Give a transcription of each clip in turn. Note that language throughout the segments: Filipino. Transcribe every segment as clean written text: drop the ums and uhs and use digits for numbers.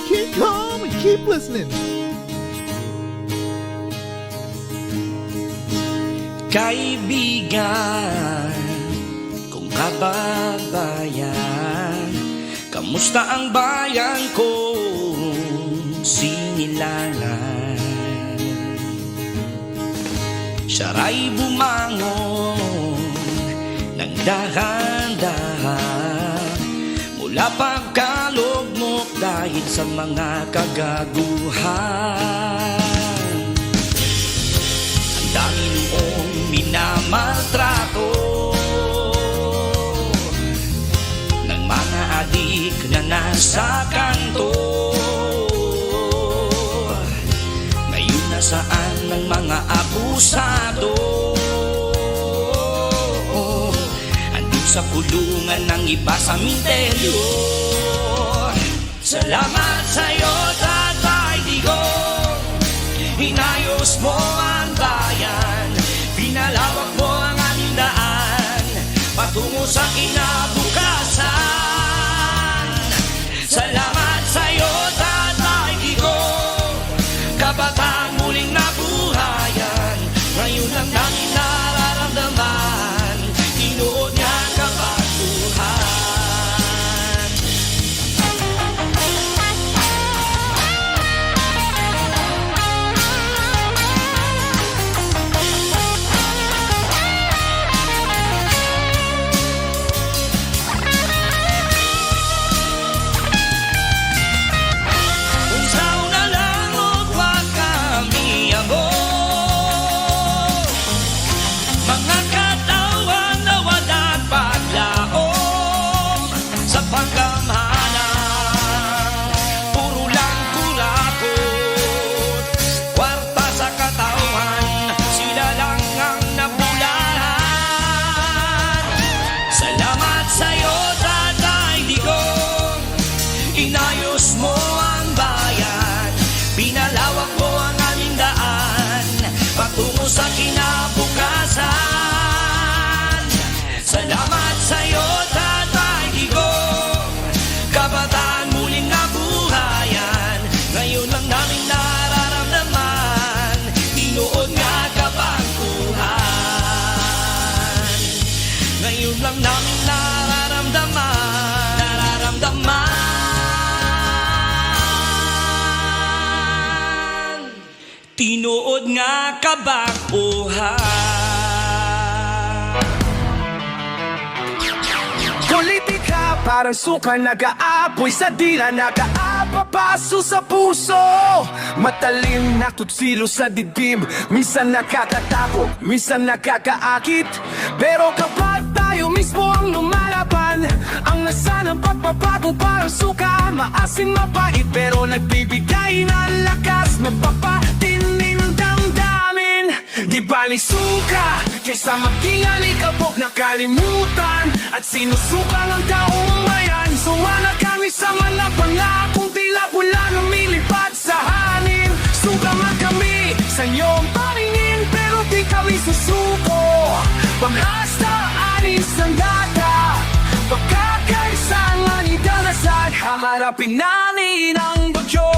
Keep calm and keep listening. Kaibigan, kung kababayan, kamusta ang bayan kong sinilangan? Siya'y bumangon ng dahan-dahan mula pagkalugmok dahil sa mga kagaguhan. Ang dami noong minamaltrato ng mga adik na nasa kanto. Ngayon nasaan ng mga abusado? Andun sa kulungan ng iba sa minteryo. Salamat sa'yo, Tatay Digong, inayos mo ang bayan, pinalawak mo ang aming daan patungo sa kinabukasan. Salamat sa'yo, Tatay Digong, kabataan muling nabuhayan. Ngayon lang namin nararamdaman, tinuod niya kabaguhan. Mga katawan na walang paglaom sa pagkamhanan, puro lang kurakot, kwarta sa katawan, sila lang ang napulahan. Salamat sa'yo, Tatay Digong, inayos mo ang bayan, pinalawak mo ang aming daan patungo sa kinabukasan. Salamat sa'yo, Tatay Digong, kabataan muling nabuhayan. Ngayon lang namin nararamdaman, tinuod nga kabaguhan. Ngayon lang namin nararamdaman, tinuod nga kabaguhan. Politika parang suka nag-aapoy sa dila, nag-aapapaso sa puso. Matalim na tutsilo sa dibdib, minsan nakakatakot, minsan nakakaakit. Pero kapag tayo mismo ang lumalaban, ang lasa ng pagbabago parang suka, maasim mapait pero nagbibigay ng lakas, magpapatinim ng damdamin. Di bali suka, kaysa maging alikabok na kalimutan at sinusuka ng taong bayan. Sumala kami sa mga pangakong tila pula lumilipad sa hangin. Suka man kami sa iyong paningin, pero di kami susuko. Pag-asta, anis ng data, pagkakaisa nga ni Dalasag, haharapin namin ang bagyo.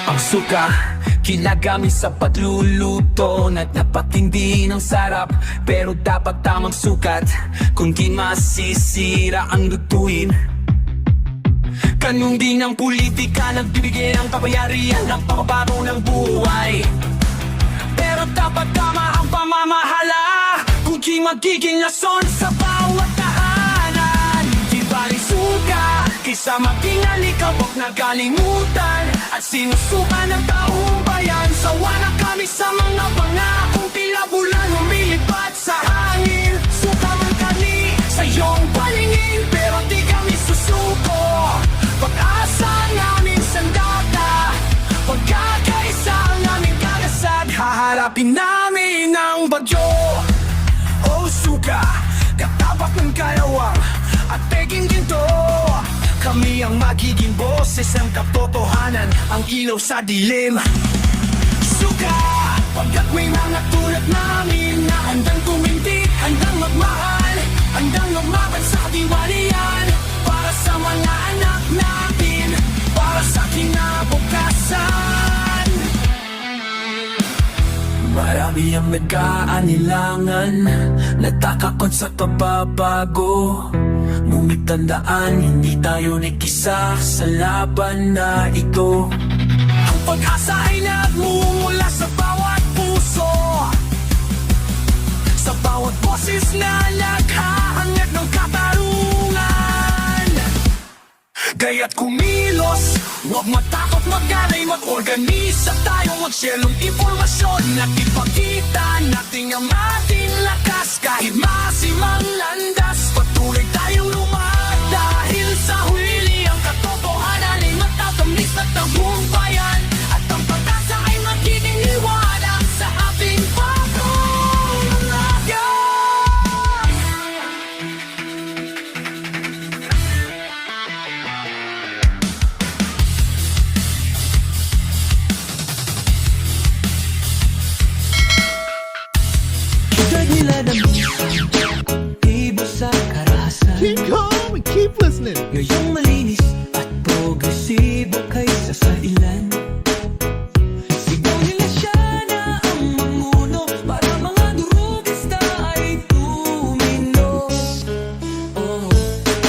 Ang suka, ginagamit sa pagluluto, nagpapatindi ng sarap, pero dapat tamang sukat, kung di masisira ang lutuin. Ganun din ang politika, nagbibigay ng kabayarihan ng pagbabago ng buhay. Pero dapat tama ang pamamahala, kung di magiging lason sa bawat tahanan. Di bali suka, kaysa maging alikabok na kalimutan at sinusuka ng taong bayan. Sawa na kami sa mga pangakong tila bulan lumilipad sa hangin. Suka man kami sa iyong palingin, pero di kami susuko. Pag-asa namin sandata, pagkakaisa namin kagasad, haharapin namin ang bagyo. O suka, katapak ng kalawang at peking ginto, kami ang magiging boses ng katotohanan. ang ilaw sa dilim. Suka, pagkat may mga tulad namin na handang tumindig, handang magmahal, handang lumaban sa diwalian, para sa mga anak natin, para sa kinabukasan. Marami ang nagkaanilangan, natakakot sa pagbabago. Ngunit tandaan, hindi tayo nakisa sa laban na ito. Ang pag-asa ay nagmumula sa bawat puso, sa bawat boses na naghahangad ng katarungan. Kaya't kumilos, huwag matakot mag-alay, mag-organisa tayo, mag-share ng impormasyon at ipakita natin ang ating lakas. Kahit masimang landas, patuloy tayong lumakad, dahil sa huli ang katotohanan ay matatamis at ang buong bayan, at ang pag-asa ay magiging liwanag sa ating pagkulagan. Nila ng ibo sa karahasan. Keep calm and keep listening. Ngayong malinis at progresibo kaysa sa ilan. Sigaw nila siya na ang mamuno, para mga durugista ay tumino. Oh,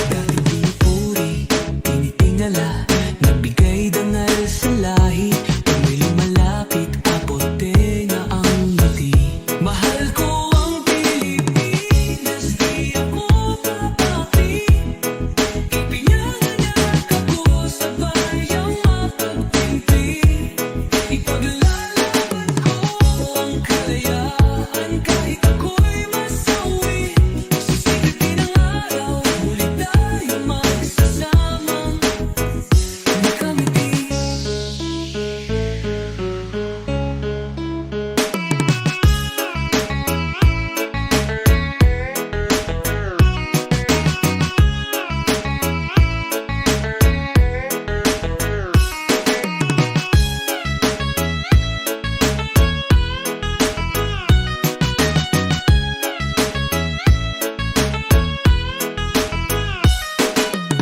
dati pinupuri, tinitingala, nagbigay dangal sa lahi. Pag may lumalapit, apote na ang ngiti. Mahal ko ang Pilipinas, di ako papaki. Ipinanganak ako sa bayang mapagtimpi. Ipaglalaban ko ang kalayaan, kahit ako'y masawi. Sisilipin ang araw, muli tayo magsasamang nakamiti.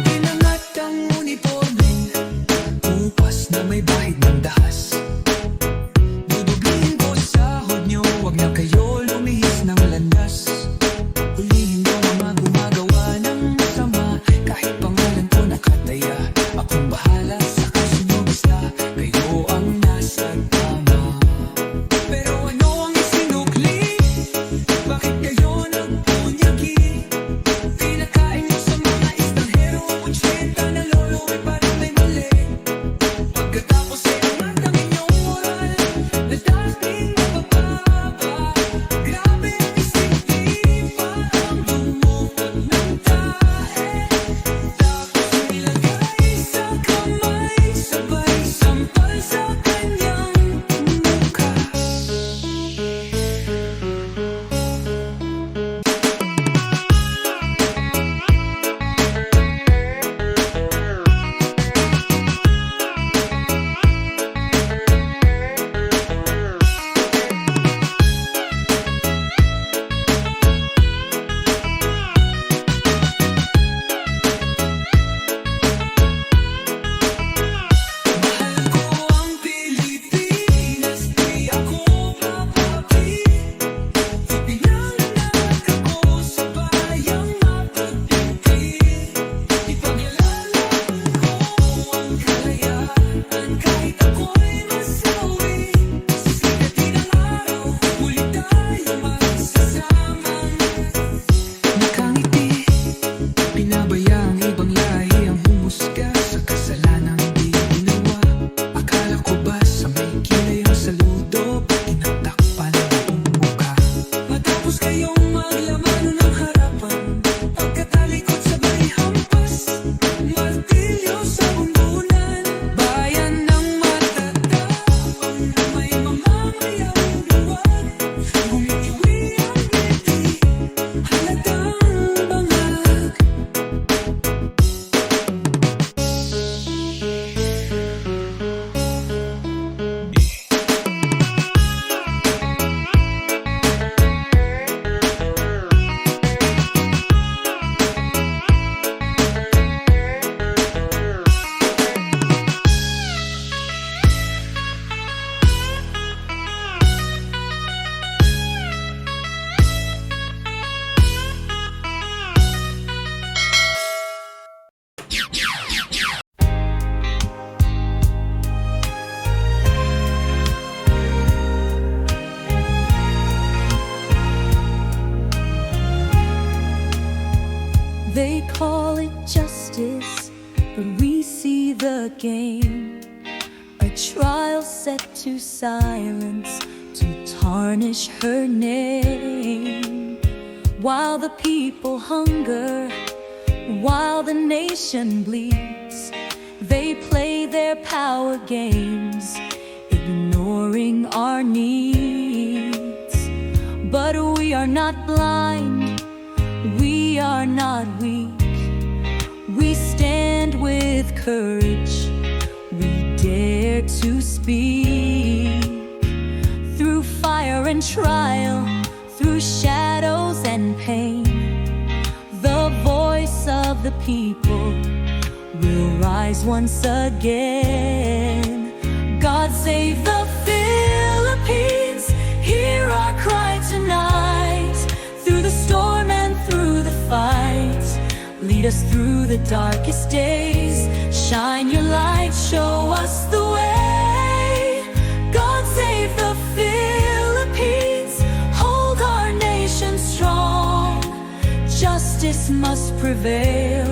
Inangat ang uniforme, upas na may bahid ng dahas. Dudublihin ko sahod nyo, wag na kayo lumihis ng landas. Hulihin mo mga gumagawa ng masama, kahit pangalan ko nakataya. Akong bahala sa kaso nyo, basta kayo ang nasa tama. Pero ano ang isinukli? Bakit kayo nagpunyagi? Pinakain nyo sa mga estranghero ang 80 na lolo, ay parang may mali. Pagkatapos ay angat ang inyong the game, a trial set to silence, to tarnish her name. While the people hunger, while the nation bleeds, they play their power games, ignoring our needs. But we are not blind, we are not weak. We stand with courage, we dare to speak. Through fire and trial, through shadows and pain, the voice of the people will rise once again. God save the Philippines, hear our cry tonight. Through the storm and through the fight, lead us through the darkest days. Shine your light, show us the way. God save the Philippines, hold our nation strong. Justice must prevail,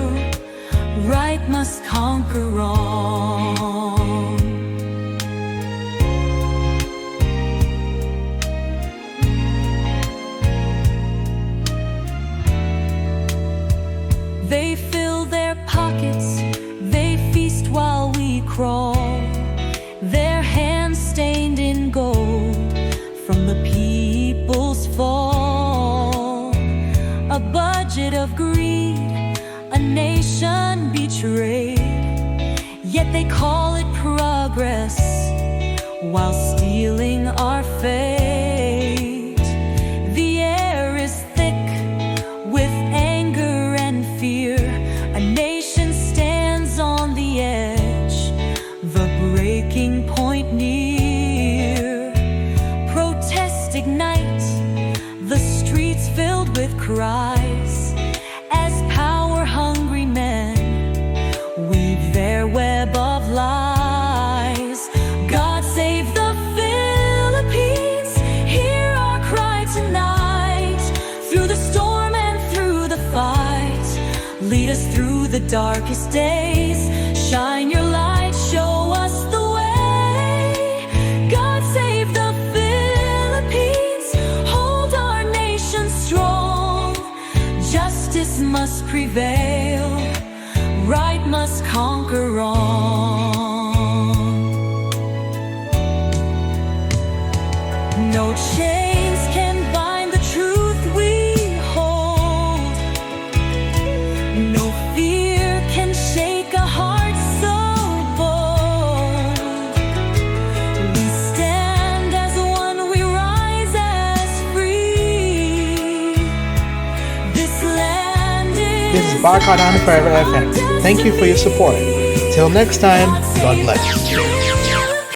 right must conquer wrong. They fill their pockets, they feast while we crawl, their hands stained in gold from the people's fall. A budget of greed, a nation betrayed, yet they call it progress while stealing our fate. The air is thick with anger and fear, a nation stands on the edge, the breaking point near. Protests ignite, the streets filled with cries, as power-hungry men weave their web of lies. God save the Philippines, hear our cry tonight. Through the storm and through the fight, lead us through the darkest days. Shine your light, show us the way. God save the Philippines, hold our nation strong. Justice must prevail, right must conquer wrong. No chains can bind the truth we hold, no fear can shake a heart so bold. We stand as one, we rise as free. This land This is Barcode on Forever FM. Thank you for your support. Till next time, God bless you.